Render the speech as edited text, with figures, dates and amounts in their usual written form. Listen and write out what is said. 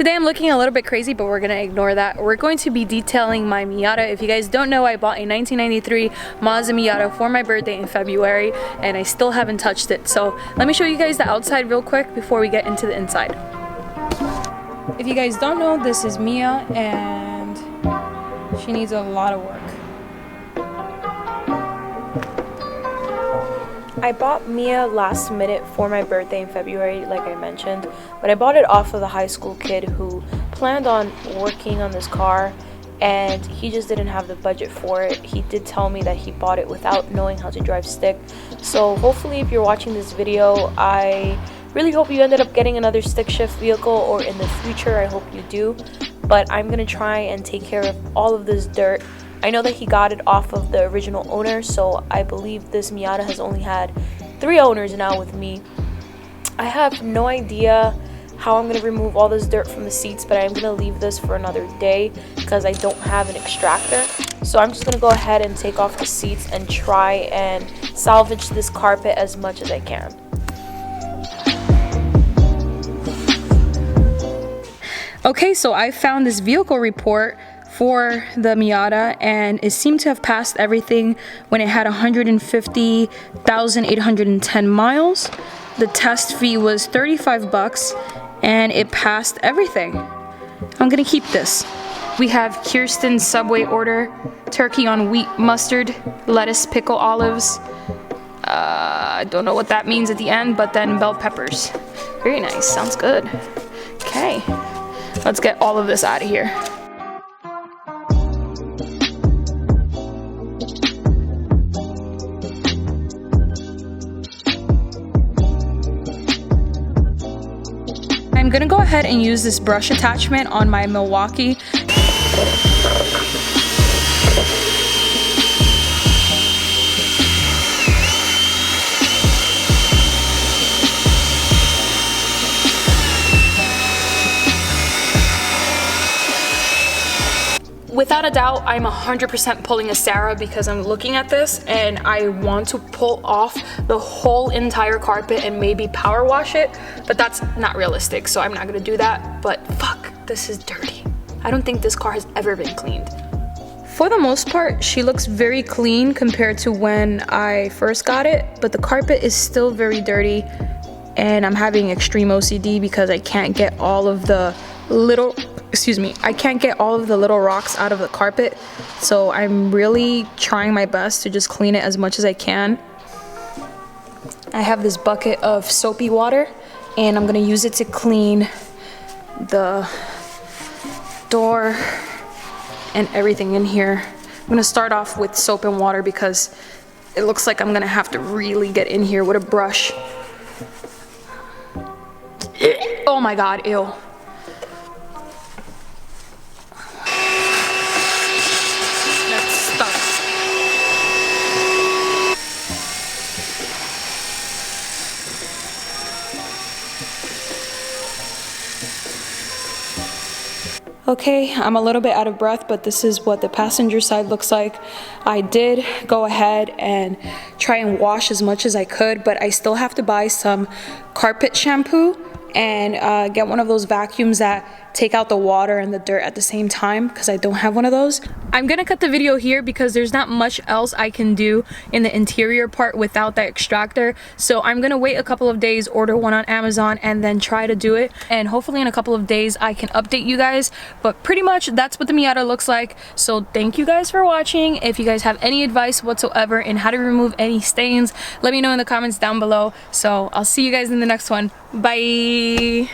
Today I'm looking a little bit crazy, but we're gonna ignore that. We're going to be detailing my Miata. If you guys don't know, I bought a 1993 Mazda Miata for my birthday in February, and I still haven't touched it. So let me show you guys the outside real quick before we get into the inside. If you guys don't know, this is Mia, and she needs a lot of work. I bought Mia last minute for my birthday in February, like I mentioned, but I bought it off of the high school kid who planned on working on this car, and he just didn't have the budget for it. He did tell me that he bought it without knowing how to drive stick. So hopefully if you're watching this video, I really hope you ended up getting another stick shift vehicle, or in the future I hope you do. But I'm gonna try and take care of all of this dirt. I know that he got it off of the original owner, so I believe this Miata has only had 3 owners now with me. I have no idea how I'm going to remove all this dirt from the seats, but I'm going to leave this for another day because I don't have an extractor. So I'm just going to go ahead and take off the seats and try and salvage this carpet as much as I can. Okay, so I found this vehicle report for the Miata, and it seemed to have passed everything when it had 150,810 miles. The test fee was 35 bucks, and it passed everything. I'm gonna keep this. We have Kirsten's Subway order: turkey on wheat mustard, lettuce, pickle, olives. I don't know what that means at the end, but then bell peppers. Very nice, sounds good. Okay, let's get all of this out of here. I'm gonna go ahead and use this brush attachment on my Milwaukee. Without a doubt, I'm 100% pulling a Sarah because I'm looking at this and I want to pull off the whole entire carpet and maybe power wash it, but that's not realistic, so I'm not gonna do that. But fuck, this is dirty. I don't think this car has ever been cleaned. For the most part, she looks very clean compared to when I first got it, but the carpet is still very dirty, and I'm having extreme OCD because I can't get all of the little rocks out of the carpet, so I'm really trying my best to just clean it as much as I can. I have this bucket of soapy water, and I'm gonna use it to clean the door and everything in here. I'm gonna start off with soap and water because it looks like I'm gonna have to really get in here with a brush. Oh my god, ew. Okay, I'm a little bit out of breath, but this is what the passenger side looks like. I did go ahead and try and wash as much as I could, but I still have to buy some carpet shampoo and get one of those vacuums that take out the water and the dirt at the same time, because I don't have one of those. I'm gonna cut the video here because there's not much else I can do in the interior part without the extractor, so I'm gonna wait a couple of days, order one on Amazon, and then try to do it, and hopefully in a couple of days I can update you guys. But pretty much that's what the Miata looks like. So thank you guys for watching. If you guys have any advice whatsoever in how to remove any stains, let me know in the comments down below. So I'll see you guys in the next one. Bye.